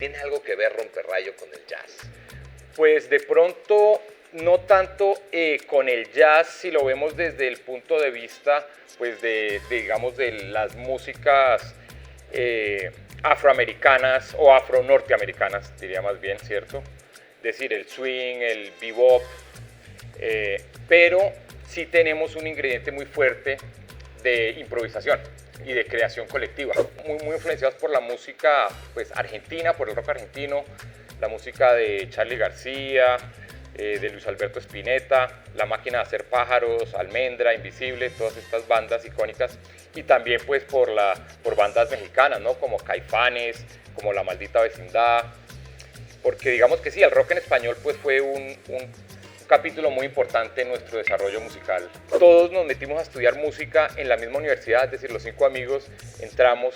¿Tiene algo que ver Romperrayo con el jazz? Pues de pronto no tanto con el jazz, si lo vemos desde el punto de vista pues digamos de las músicas afroamericanas o afro-norteamericanas, diría más bien, ¿cierto? Es decir, el swing, el bebop, pero sí tenemos un ingrediente muy fuerte de improvisación y de creación colectiva, muy influenciados por la música pues, argentina, por el rock argentino, la música de Charly García, de Luis Alberto Spinetta, La Máquina de Hacer Pájaros, Almendra, Invisible, todas estas bandas icónicas, y también pues por bandas mexicanas, ¿no? Como Caifanes, como La Maldita Vecindad, porque digamos que sí, el rock en español pues fue un capítulo muy importante en nuestro desarrollo musical. Todos nos metimos a estudiar música en la misma universidad, es decir, los 5 amigos entramos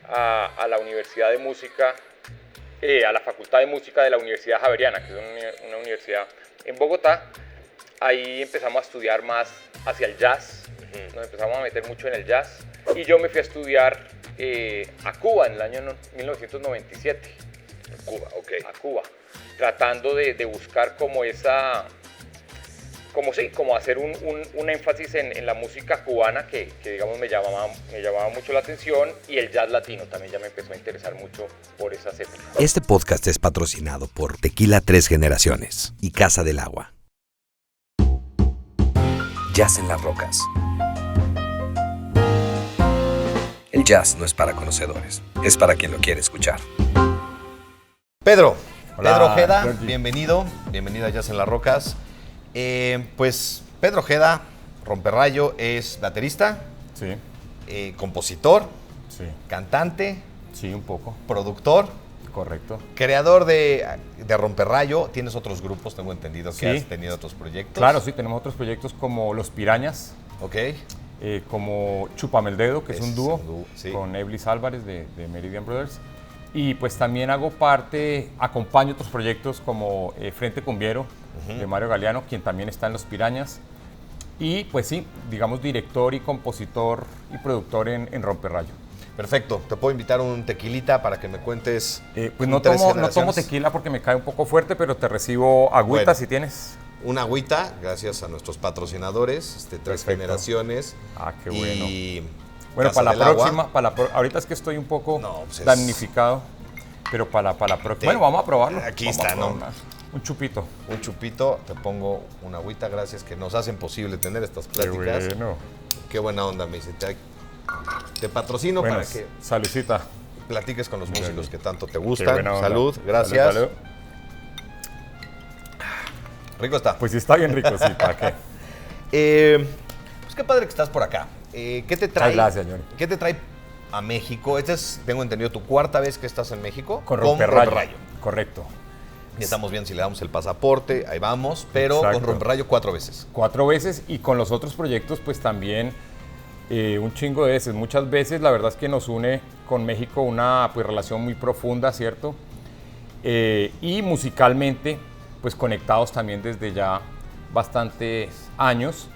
a la Universidad de Música, a la Facultad de Música de la Universidad Javeriana, que es una universidad en Bogotá. Ahí empezamos a estudiar más hacia el jazz, nos empezamos a meter mucho en el jazz, y yo me fui a estudiar a Cuba en el año 1997. Cuba, ok. A Cuba, tratando de buscar como esa... como hacer un énfasis en la música cubana que digamos me llamaba mucho la atención, y el jazz latino también ya me empezó a interesar mucho por esas épocas. Este podcast es patrocinado por Tequila Tres Generaciones y Casa del Agua. Jazz en las rocas. El jazz no es para conocedores, es para quien lo quiere escuchar. Pedro Hola, Ojeda, Georgie. bienvenido a Jazz en las Rocas. Pues Pedro Ojeda, Romperrayo, es baterista, Sí, compositor, sí, cantante, sí, un poco, productor, correcto. creador de Romperrayo. Tienes otros grupos, tengo entendido que Sí. has tenido otros proyectos. Claro, sí, tenemos otros proyectos como Los Pirañas, Ok. como Chúpame el Dedo, que es un dúo, sí. con Eblis Álvarez de Meridian Brothers. Y pues también acompaño otros proyectos como Frente Cumbiero, de Mario Galeano, quien también está en Los Pirañas. Y pues sí, digamos director y compositor y productor en Romperrayo. Perfecto. Te puedo invitar un tequilita para que me cuentes. Pues un no Tres tomo Generaciones. tequila porque me cae un poco fuerte, pero te recibo agüita Bueno. si tienes. Una agüita, gracias a nuestros patrocinadores, Tres Perfecto. Generaciones. Ah, qué Y Bueno, Casa para del la Agua. próxima, ahorita es que estoy un poco No, pues es- damnificado, pero para la próxima. Bueno, vamos a probarlo. Aquí Vamos está, a ¿no? probar un chupito. Un chupito, te pongo una agüita, gracias, que nos hacen posible tener estas Qué pláticas. bueno. Qué buena onda, me dice. Te patrocino Bueno, para que saludcita. platiques con los Muy músicos bien. que tanto te Qué gustan. buena onda. Salud, gracias. Salud. Rico está. Pues sí, está bien rico, sí, ¿para qué? Pues qué padre que estás por acá. ¿Qué te trae? Muchas gracias, señor. ¿Qué te trae a México? Esta es, tengo entendido, tu cuarta vez que estás en México. Con Romperrayo. Correcto. Y estamos bien si le damos el pasaporte, ahí vamos, pero Exacto. con Romperrayo 4 veces. 4 veces, y con los otros proyectos pues también un chingo de veces. Muchas veces la verdad es que nos une con México una pues relación muy profunda, ¿cierto? Y musicalmente pues conectados también desde ya bastantes años.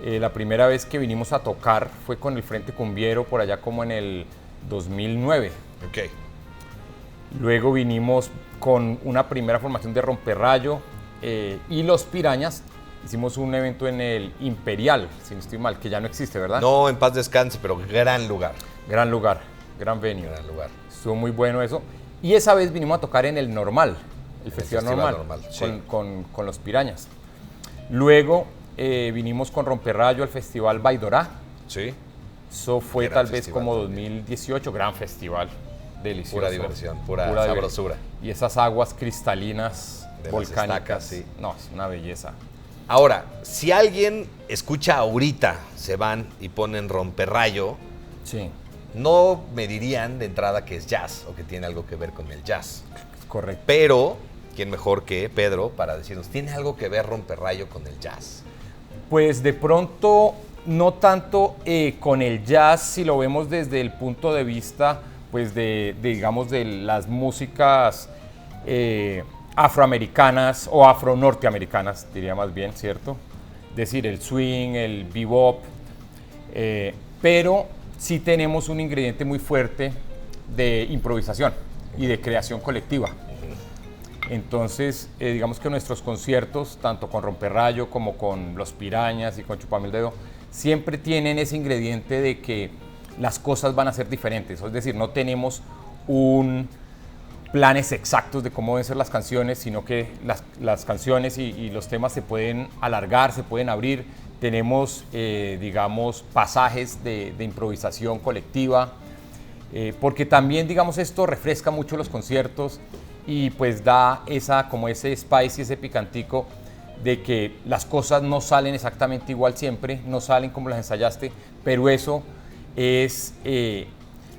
La primera vez que vinimos a tocar fue con el Frente Cumbiero por allá como en el 2009. Ok. Luego vinimos con una primera formación de Romperrayo y Los Pirañas. Hicimos un evento en el Imperial, si no estoy mal, que ya no existe, ¿verdad? No, en paz descanse, pero gran lugar. Gran lugar, gran venue. Gran lugar. Estuvo muy bueno eso. Y esa vez vinimos a tocar en el Normal, el Festival Normal, sí. con Los Pirañas. Luego vinimos con Romperrayo al Festival Baidorá. Sí. Eso fue Gran tal vez festival como también. 2018, gran festival. Delicioso. Pura diversión, pura diversión. sabrosura. Y esas aguas cristalinas, De las volcánicas. estacas, sí. No, es una belleza. Ahora, si alguien escucha ahorita, se van y ponen Romperrayo, Sí, no me dirían de entrada que es jazz o que tiene algo que ver con el jazz. correcto. Pero, ¿quién mejor que Pedro para decirnos, ¿tiene algo que ver Romperrayo con el jazz? Pues de pronto no tanto con el jazz, si lo vemos desde el punto de vista pues digamos de las músicas afroamericanas o afro-norteamericanas, diría más bien, ¿cierto? Es decir, el swing, el bebop, pero sí tenemos un ingrediente muy fuerte de improvisación y de creación colectiva. Entonces, digamos que nuestros conciertos, tanto con Romperrayo como con Los Pirañas y con Chúpame el Dedo, siempre tienen ese ingrediente de que las cosas van a ser diferentes. Es decir, no tenemos planes exactos de cómo deben ser las canciones, sino que las canciones y los temas se pueden alargar, se pueden abrir. Tenemos, digamos, pasajes de improvisación colectiva, porque también, digamos, esto refresca mucho los conciertos y pues da como ese spice y ese picantico de que las cosas no salen exactamente igual siempre, no salen como las ensayaste, pero eso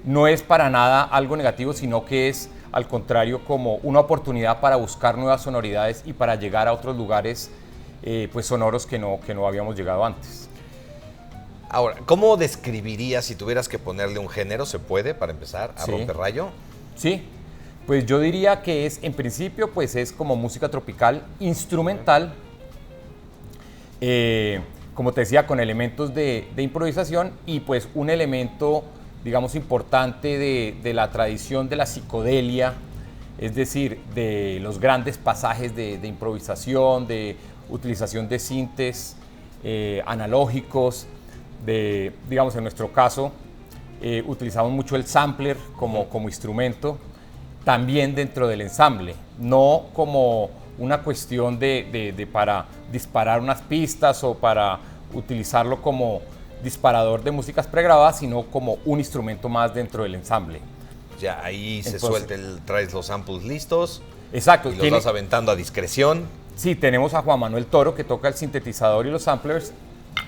no es para nada algo negativo, sino que es al contrario como una oportunidad para buscar nuevas sonoridades y para llegar a otros lugares pues sonoros que no habíamos llegado antes. Ahora, ¿cómo describirías si tuvieras que ponerle un género, se puede, para empezar, a Sí. Romperrayo? Sí, pues yo diría que en principio, pues es como música tropical instrumental, como te decía, con elementos de improvisación y pues un elemento, digamos, importante de la tradición de la psicodelia, es decir, de los grandes pasajes de improvisación, de utilización de sintes analógicos, digamos, en nuestro caso, utilizamos mucho el sampler como instrumento, también dentro del ensamble, no como una cuestión para disparar unas pistas o para utilizarlo como disparador de músicas pregrabadas, sino como un instrumento más dentro del ensamble. Ya ahí se Entonces, suelta, traes los samples listos Exacto. y los vas aventando a discreción. Sí, tenemos a Juan Manuel Toro que toca el sintetizador y los samplers.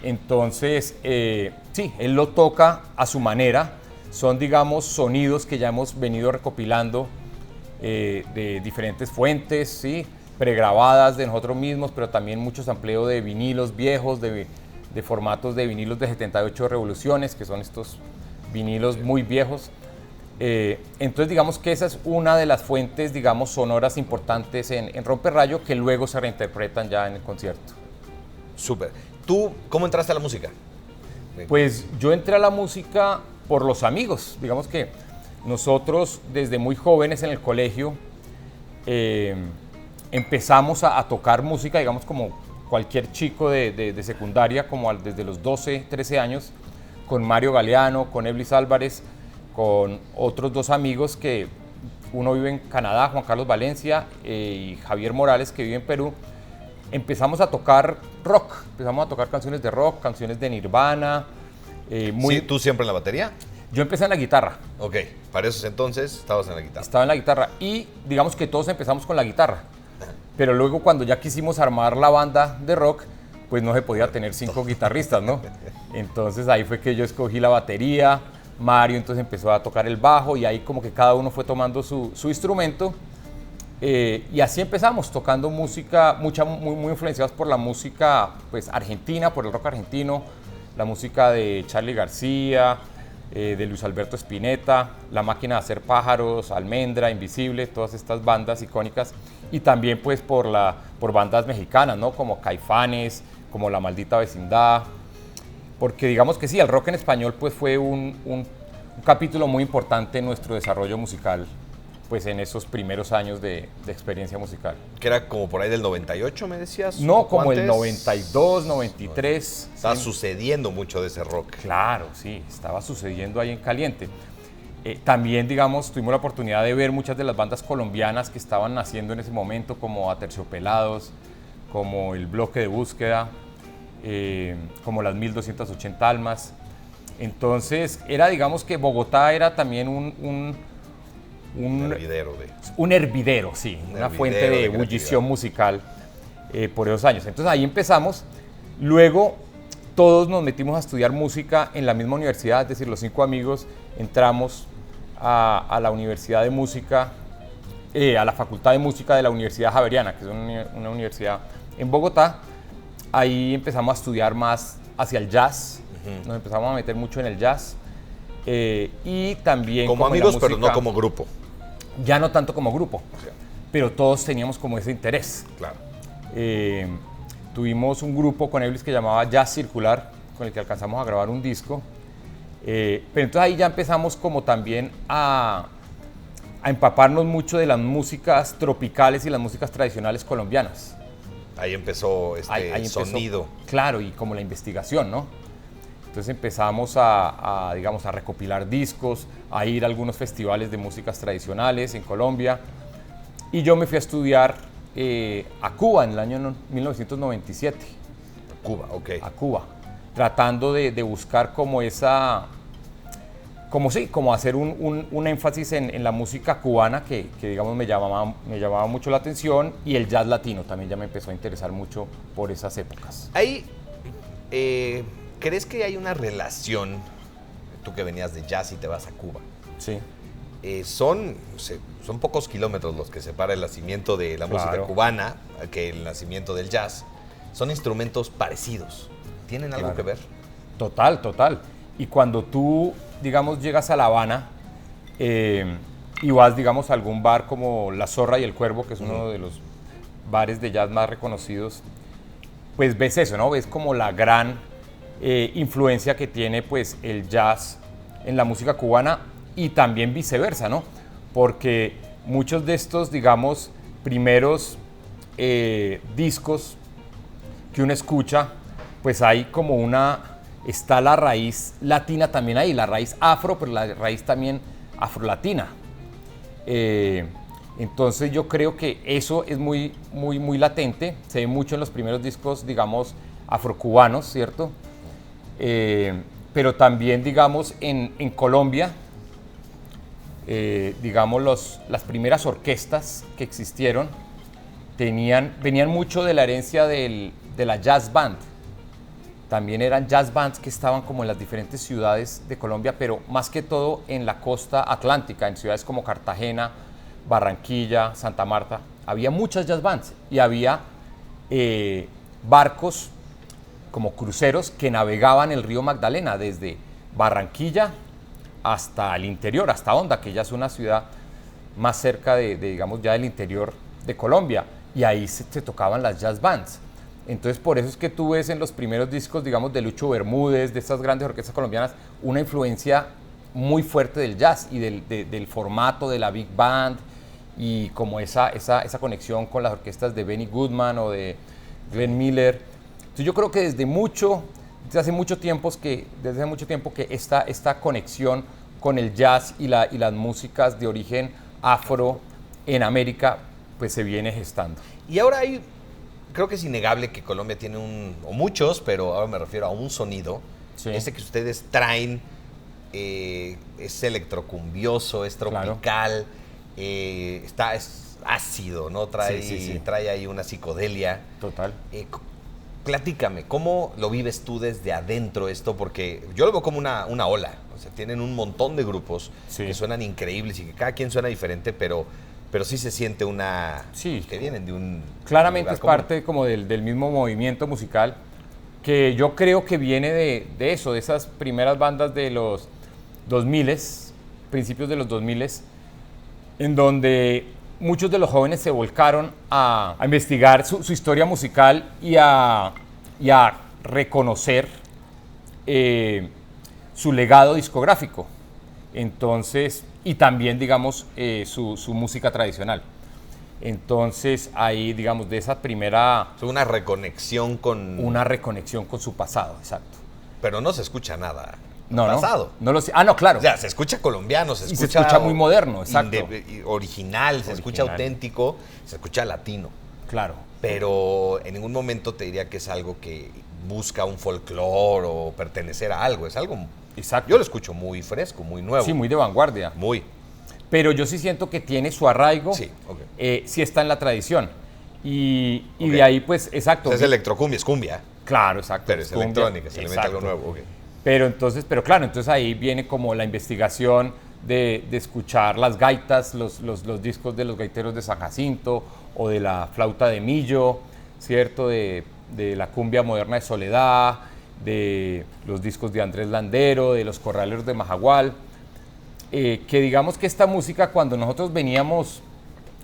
Entonces, sí, él lo toca a su manera. Son, digamos, sonidos que ya hemos venido recopilando de diferentes fuentes, ¿sí? Pregrabadas de nosotros mismos, pero también mucho sampleo de vinilos viejos, de formatos de vinilos de 78 revoluciones, que son estos vinilos muy viejos. Entonces, digamos que esa es una de las fuentes, digamos, sonoras importantes en Romperrayo, que luego se reinterpretan ya en el concierto. Súper. ¿Tú cómo entraste a la música? Pues yo entré a la música por los amigos. Digamos que nosotros desde muy jóvenes en el colegio empezamos a tocar música, digamos como cualquier chico de secundaria, como desde los 12, 13 años, con Mario Galeano, con Eblis Álvarez, con otros dos amigos que uno vive en Canadá, Juan Carlos Valencia, y Javier Morales, que vive en Perú. Empezamos a tocar rock, empezamos a tocar canciones de rock, canciones de Nirvana. ¿Sí? ¿Tú siempre en la batería? Yo empecé en la guitarra. Ok, para esos entonces estabas en la guitarra. Estaba en la guitarra y digamos que todos empezamos con la guitarra. Pero luego cuando ya quisimos armar la banda de rock, pues no se podía tener 5 guitarristas, ¿no? Entonces ahí fue que yo escogí la batería, Mario entonces empezó a tocar el bajo y ahí como que cada uno fue tomando su instrumento. Y así empezamos tocando música, muy influenciados por la música pues, argentina, por el rock argentino, la música de Charly García, de Luis Alberto Spinetta, La Máquina de Hacer Pájaros, Almendra, Invisible, todas estas bandas icónicas, y también pues por bandas mexicanas, ¿no? Como Caifanes, como La Maldita Vecindad, porque digamos que sí, el rock en español pues fue un capítulo muy importante en nuestro desarrollo musical, pues en esos primeros años de experiencia musical. Que era como por ahí del 98, me decías. No, como antes. el 92, 93. Estaba sí. sucediendo mucho de ese rock. Claro, sí, estaba sucediendo ahí en caliente. También, digamos, tuvimos la oportunidad de ver muchas de las bandas colombianas que estaban naciendo en ese momento, como Aterciopelados, como El Bloque de Búsqueda, como las 1280 Almas. Entonces, era, digamos que Bogotá era también un hervidero sí, una hervidero fuente de de creatividad. ebullición musical por esos años. Entonces ahí empezamos. Luego todos nos metimos a estudiar música en la misma universidad, es decir, los 5 amigos entramos a la Universidad de Música, a la Facultad de Música de la Universidad Javeriana, que es una universidad en Bogotá. Ahí empezamos a estudiar más hacia el jazz, nos empezamos a meter mucho en el jazz. Y también Como en la amigos, pero música, no como grupo. ya no tanto como grupo, sea. pero todos teníamos como ese interés. Claro. Tuvimos un grupo con Eblis que llamaba Jazz Circular, con el que alcanzamos a grabar un disco. Pero entonces ahí ya empezamos como también a a empaparnos mucho de las músicas tropicales y las músicas tradicionales colombianas. Ahí empezó Ahí empezó, sonido. claro, y como la investigación, ¿no? Entonces empezamos digamos, a recopilar discos, a ir a algunos festivales de músicas tradicionales en Colombia. Y yo me fui a estudiar a Cuba en el año 1997. Cuba, ok. A Cuba, tratando de buscar como como hacer un énfasis en la música cubana que digamos me llamaba mucho la atención, y el jazz latino también ya me empezó a interesar mucho por esas épocas. Ahí, ¿crees que hay una relación, tú que venías de jazz y te vas a Cuba? Sí. Son pocos kilómetros los que separa el nacimiento de la música cubana que el nacimiento del jazz. Son instrumentos parecidos. ¿Tienen algo que ver? Total, total. Y cuando tú, digamos, llegas a La Habana y vas, digamos, a algún bar como La Zorra y el Cuervo, que es uno de los bares de jazz más reconocidos, pues ves eso, ¿no? Ves como la gran influencia que tiene, pues, el jazz en la música cubana, y también viceversa, ¿no? Porque muchos de estos, digamos, primeros discos que uno escucha, pues hay como está la raíz latina también ahí, la raíz afro, pero la raíz también afrolatina. Entonces yo creo que eso es muy, muy, muy latente, se ve mucho en los primeros discos, digamos, afrocubanos, ¿cierto? Pero también, digamos, en Colombia, digamos, las primeras orquestas que existieron venían mucho de la herencia de la jazz band. También eran jazz bands que estaban como en las diferentes ciudades de Colombia, pero más que todo en la costa atlántica, en ciudades como Cartagena, Barranquilla, Santa Marta. Había muchas jazz bands y había barcos como cruceros que navegaban el río Magdalena desde Barranquilla hasta el interior, hasta Honda, que ya es una ciudad más cerca digamos, ya del interior de Colombia, y ahí se tocaban las jazz bands. Entonces, por eso es que tú ves en los primeros discos, digamos, de Lucho Bermúdez, de estas grandes orquestas colombianas, una influencia muy fuerte del jazz y del formato de la big band, y como esa conexión con las orquestas de Benny Goodman o de Glenn Miller. Entonces, yo creo que desde hace mucho tiempo que esta conexión con el jazz y las músicas de origen afro en América, pues se viene gestando. Y ahora creo que es innegable que Colombia tiene muchos, pero ahora me refiero a un sonido. Sí. Ese que ustedes traen es electrocumbioso, es tropical, claro. Es ácido, ¿no? Trae ahí una psicodelia. Total. Platícame, ¿cómo lo vives tú desde adentro esto? Porque yo lo veo como una ola. O sea, tienen un montón de grupos que suenan increíbles y que cada quien suena diferente, pero sí se siente que vienen de un... Claramente es parte como del mismo movimiento musical, que yo creo que viene de eso, de esas primeras bandas de los 2000, principios de los 2000, en donde muchos de los jóvenes se volcaron a investigar su historia musical y a reconocer su legado discográfico. Entonces, y también, digamos, su música tradicional. Entonces, ahí, digamos, de esa primera... Una reconexión con... Una reconexión con su pasado, exacto. Pero no se escucha nada pasado. No, claro. O sea, se escucha colombiano, se escucha muy moderno, exacto. Original, se escucha auténtico, se escucha latino. Claro. Pero en ningún momento te diría que es algo que busca un folclore o pertenecer a algo. Es algo... Exacto. Yo lo escucho muy fresco, muy nuevo. Sí, muy de vanguardia. Muy. Pero yo sí siento que tiene su arraigo, sí está en la tradición. Y de ahí, pues, exacto. O sea, es electrocumbia, es cumbia. Claro, exacto. Pero es electrónica, se le mete algo nuevo. Okay. Pero claro, entonces ahí viene como la investigación de escuchar las gaitas, los discos de los gaiteros de San Jacinto o de la flauta de Millo, ¿cierto? De la cumbia moderna de Soledad, de los discos de Andrés Landero, de los corraleros de Majagual, que digamos que esta música, cuando nosotros veníamos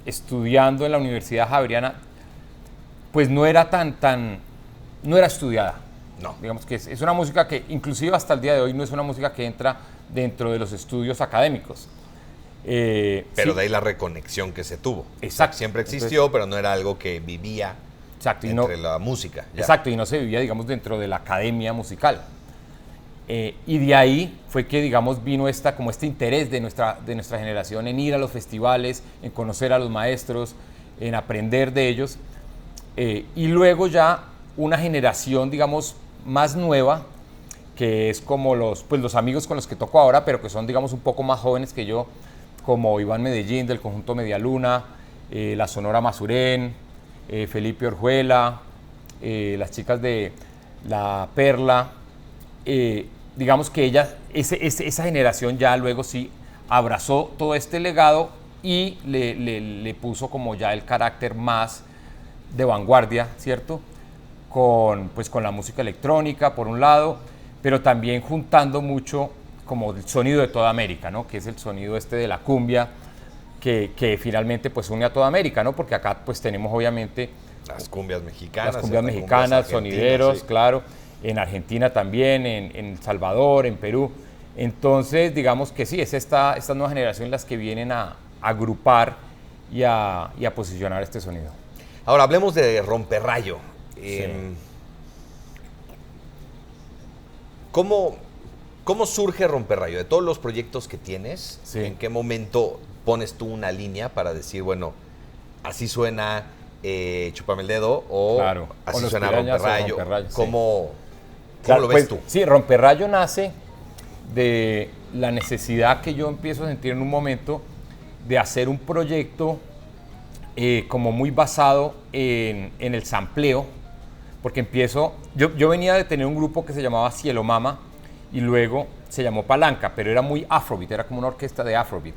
estudiando en la Universidad Javeriana, pues no era no era estudiada. No. Digamos que es una música que inclusive hasta el día de hoy no es una música que entra dentro de los estudios académicos. Pero sí. de ahí la reconexión que se tuvo. Exacto. Siempre existió, pero no era algo que vivía Exacto, entre la música. Ya. Exacto, y no se vivía, digamos, dentro de la academia musical. Y de ahí fue que, digamos, vino como este interés de nuestra generación en ir a los festivales, en conocer a los maestros, en aprender de ellos. Y luego ya una generación, digamos, más nueva, que es como los amigos con los que toco ahora, pero que son, digamos, un poco más jóvenes que yo, como Iván Medellín del conjunto Media Luna, la Sonora Mazurén, Felipe Orjuela, las chicas de La Perla. Digamos que esa generación ya luego sí abrazó todo este legado y le puso como ya el carácter más de vanguardia, ¿cierto? Con la música electrónica, por un lado, pero también juntando mucho como el sonido de toda América, ¿no? Que es el sonido de la cumbia, que finalmente pues une a toda América, ¿no? Porque acá pues tenemos obviamente las cumbias mexicanas. Las cumbias mexicanas, sonideros, sí. Claro. En Argentina también, en El Salvador, en Perú. Entonces, digamos que sí, es esta nueva generación las que vienen a agrupar y a posicionar este sonido. Ahora, hablemos de Romperrayo. Sí. ¿Cómo surge Romperrayo? De todos los proyectos que tienes, sí. ¿En qué momento pones tú una línea para decir, bueno, así suena Chúpame el Dedo o claro. así o suena Romperrayo? ¿Cómo lo ves tú? Sí, Romperrayo nace de la necesidad que yo empiezo a sentir en un momento de hacer un proyecto como muy basado en el sampleo, porque yo venía de tener un grupo que se llamaba Cielo Mama y luego se llamó Palanca, pero era muy afrobeat, era como una orquesta de afrobeat,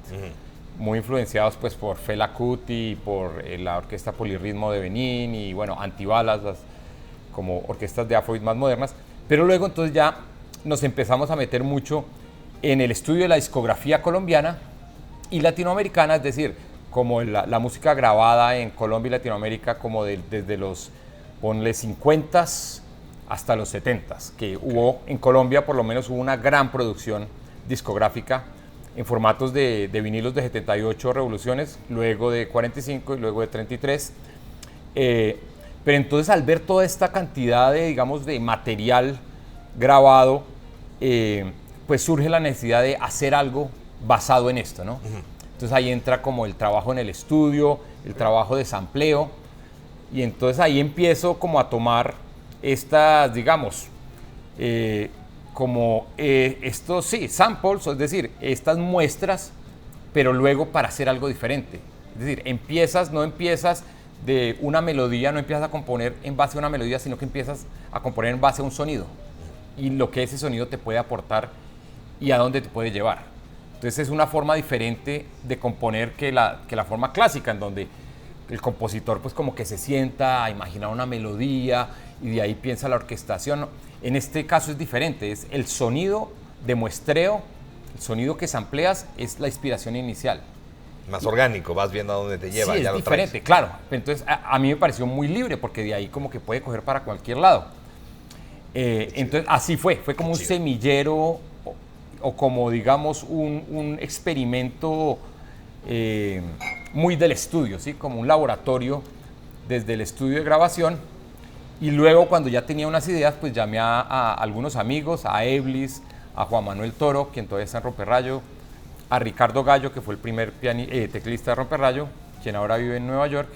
muy influenciados pues por Fela Kuti, por la orquesta Polirritmo de Benín y bueno, Antibalas, como orquestas de afrobeat más modernas, pero luego entonces ya nos empezamos a meter mucho en el estudio de la discografía colombiana y latinoamericana, es decir, como la música grabada en Colombia y Latinoamérica como desde los, ponle 50s hasta los 70s, que hubo en Colombia, por lo menos hubo una gran producción discográfica en formatos de vinilos de 78 revoluciones, luego de 45 y luego de 33. Pero entonces al ver toda esta cantidad de, digamos, de material grabado, pues surge la necesidad de hacer algo basado en esto, ¿no? Entonces ahí entra como el trabajo en el estudio, el trabajo de sampleo, y entonces ahí empiezo como a tomar estas, digamos, estos, sí, samples, es decir, estas muestras, pero luego para hacer algo diferente. Es decir, no empiezas de una melodía, no empiezas a componer en base a una melodía, sino que empiezas a componer en base a un sonido y lo que ese sonido te puede aportar y a dónde te puede llevar. Entonces es una forma diferente de componer que la forma clásica, en donde el compositor pues como que se sienta a imaginar una melodía y de ahí piensa la orquestación. En este caso es diferente, es el sonido de muestreo, el sonido que sampleas es la inspiración inicial. Más orgánico, vas viendo a dónde te lleva. Sí, ya es lo diferente, traes. claro. Entonces a mí me pareció muy libre porque de ahí como que puede coger para cualquier lado. Entonces así fue como un semillero o como digamos un experimento muy del estudio, ¿sí? Como un laboratorio desde el estudio de grabación. Y luego cuando ya tenía unas ideas, pues llamé a algunos amigos, a Eblis, a Juan Manuel Toro, quien todavía está en Romperrayo, a Ricardo Gallo, que fue el primer teclista de Romperrayo, quien ahora vive en Nueva York.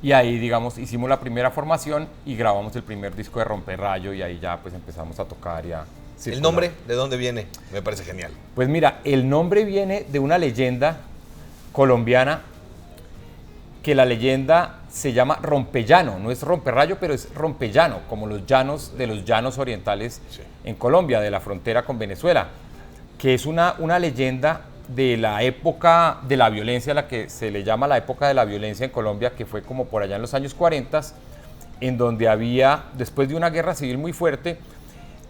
Y ahí, digamos, hicimos la primera formación y grabamos el primer disco de Romperrayo y ahí ya pues empezamos a tocar y a circular. ¿El nombre de dónde viene? Me parece genial. Pues mira, el nombre viene de una leyenda colombiana, que la leyenda se llama Rompellano, no es Romperrayo, pero es Rompellano, como los llanos de los llanos orientales en Colombia, de la frontera con Venezuela, que es una leyenda de la época de la violencia, la que se le llama la época de la violencia en Colombia, que fue como por allá en los años 40, en donde había, después de una guerra civil muy fuerte,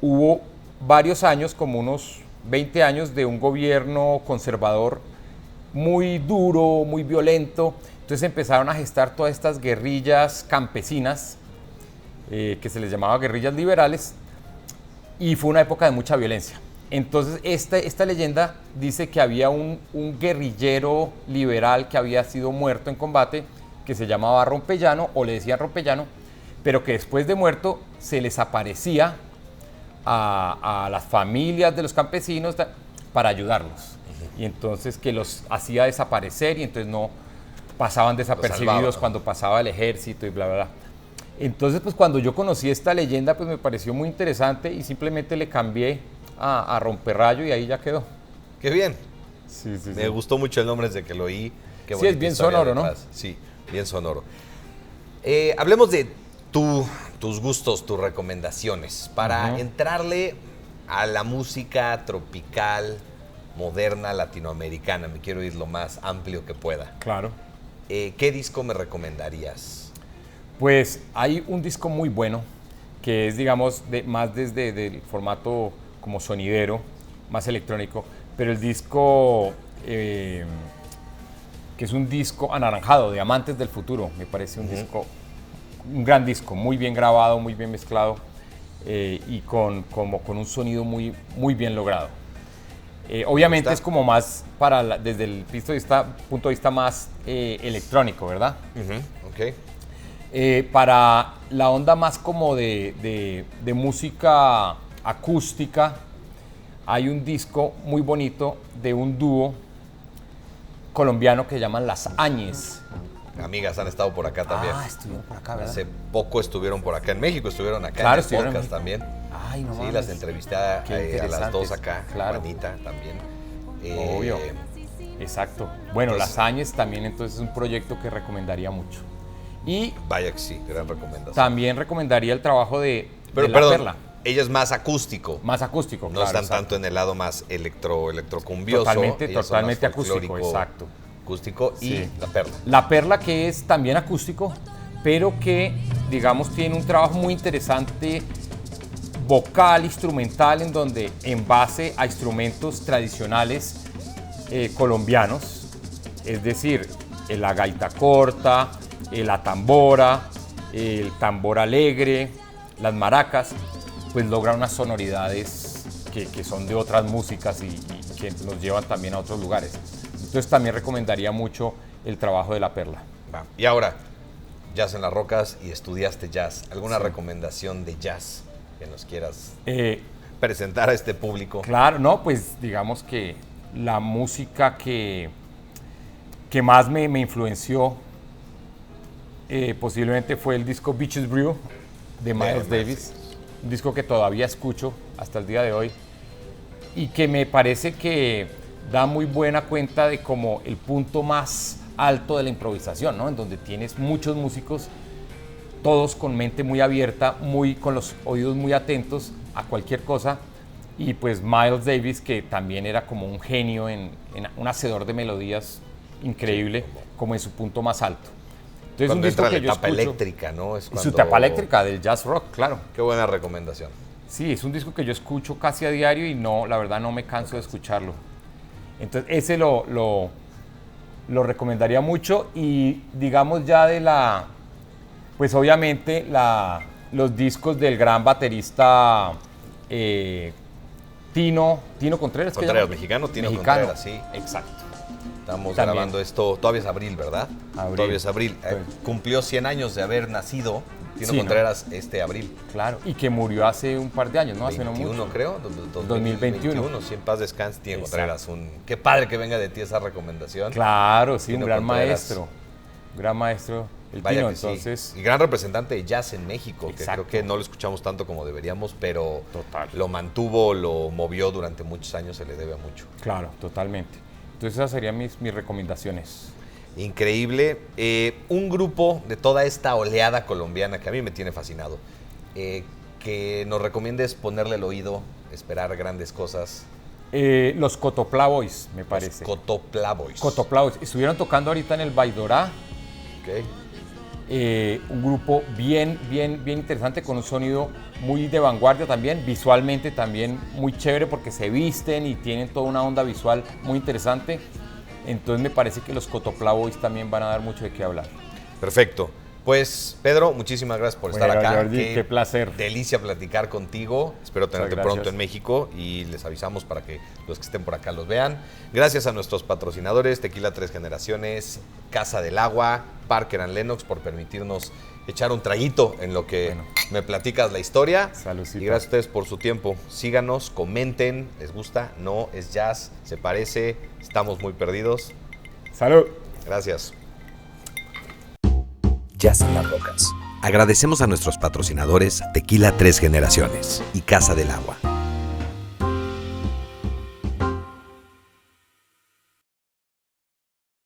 hubo varios años, como unos 20 años, de un gobierno conservador muy duro, muy violento. Entonces empezaron a gestar todas estas guerrillas campesinas, que se les llamaba guerrillas liberales, y fue una época de mucha violencia. Entonces, esta leyenda dice que había un guerrillero liberal que había sido muerto en combate, que se llamaba Rompellano, o le decían Rompellano, pero que después de muerto se les aparecía a las familias de los campesinos para ayudarlos. Y entonces que los hacía desaparecer y entonces no pasaban desapercibidos cuando pasaba el ejército y bla, bla, bla. Entonces, pues cuando yo conocí esta leyenda, pues me pareció muy interesante y simplemente le cambié a Romperrayo y ahí ya quedó. ¡Qué bien! Sí. Me gustó mucho el nombre desde que lo oí. Qué sí, es bien sonoro, ¿no? Sí, bien sonoro. Hablemos de tus gustos, tus recomendaciones, para entrarle a la música tropical, moderna, latinoamericana. Me quiero ir lo más amplio que pueda. Claro. ¿Qué disco me recomendarías? Pues hay un disco muy bueno que es, digamos, más desde el formato como sonidero, más electrónico, pero el disco que es un disco anaranjado, de Amantes del Futuro, me parece un gran disco, muy bien grabado, muy bien mezclado y con un sonido muy, muy bien logrado. Obviamente es como más desde el punto de vista más electrónico, ¿verdad? Ok. Para la onda más como de música acústica, hay un disco muy bonito de un dúo colombiano que se llaman Las Áñez. Amigas han estado por acá también. Estuvieron por acá, ¿verdad? Hace poco estuvieron por acá en México, estuvieron acá Claro, en el podcast también. Ay, no mames. Sí, las entrevisté a las dos acá, claro. Juanita también. Obvio. Exacto. Bueno, Entonces, Las Áñez también entonces es un proyecto que recomendaría mucho. Y vaya que sí, gran recomendación. también recomendaría el trabajo de La perdón, Perla. Ella es más acústico. Más acústico, No claro. están exacto. tanto en el lado más electrocumbioso. Totalmente Ellas son más acústico, folclórico, exacto. Acústico y Sí. La Perla. La Perla, que es también acústico, pero que, digamos, tiene un trabajo muy interesante vocal, instrumental, en donde en base a instrumentos tradicionales colombianos, es decir, la gaita corta, la tambora, el tambor alegre, las maracas, pues logra unas sonoridades que son de otras músicas y que nos llevan también a otros lugares. Entonces también recomendaría mucho el trabajo de La Perla. Va. Y ahora, Jazz en las Rocas y estudiaste jazz. ¿Alguna recomendación de jazz que nos quieras presentar a este público? Claro, no, pues digamos que la música que más me influenció posiblemente fue el disco Beaches Brew de Miles Davis, un disco que todavía escucho hasta el día de hoy y que me parece que da muy buena cuenta de como el punto más alto de la improvisación, ¿no? En donde tienes muchos músicos, todos con mente muy abierta, con los oídos muy atentos a cualquier cosa, y pues Miles Davis, que también era como un genio, un hacedor de melodías increíble, como en su punto más alto. Entonces, Cuando un disco entra que la yo etapa escucho, eléctrica, ¿no? Es y cuando... su etapa eléctrica del jazz rock, claro. Qué buena recomendación. Sí, es un disco que yo escucho casi a diario y no, la verdad no me canso de escucharlo. Entonces ese lo recomendaría mucho y digamos ya pues obviamente los discos del gran baterista Tino Contreras. Contreras, mexicano, Tino Contreras, sí. Exacto. Estamos También. grabando esto, todavía es abril, ¿verdad? Abril. Todavía es abril. Sí. Cumplió 100 años de haber nacido Tino Sí, Contreras este abril. Claro, y que murió hace un par de años, ¿no? Hace no 21, mucho. creo. 2021. Sí, en paz descanse, Tino Exacto. Contreras. Qué padre que venga de ti esa recomendación. Claro, sí, Tino un gran Contreras. maestro, el Vaya Tino, que sí. entonces... Y gran representante de jazz en México, que Exacto. creo que no lo escuchamos tanto como deberíamos, pero Total. lo mantuvo, lo movió durante muchos años, se le debe a mucho. Claro, totalmente. Entonces esas serían mis recomendaciones. Increíble. Un grupo de toda esta oleada colombiana que a mí me tiene fascinado, que nos recomiendes ponerle el oído, esperar grandes cosas. Los Cotopla Boys, me parece. Los Cotopla Boys. Cotopla Boys. Estuvieron tocando ahorita en el Baidorá. Ok. Un grupo bien interesante, con un sonido muy de vanguardia también, visualmente también muy chévere porque se visten y tienen toda una onda visual muy interesante. Entonces me parece que los Cotopla Boys también van a dar mucho de qué hablar. Perfecto. Pues, Pedro, muchísimas gracias por estar acá. Jordi, qué placer. Delicia platicar contigo. Espero tenerte gracias. pronto en México y les avisamos para que los que estén por acá los vean. Gracias a nuestros patrocinadores, Tequila Tres Generaciones, Casa del Agua, Parker & Lennox, por permitirnos echar un traguito en lo que me platicas la historia. Saludcita. Y gracias a ustedes por su tiempo. Síganos, comenten, ¿les gusta? No, es jazz, se parece, estamos muy perdidos. Salud. Gracias. Jazz en las Rocas. Agradecemos a nuestros patrocinadores Tequila Tres Generaciones y Casa del Agua.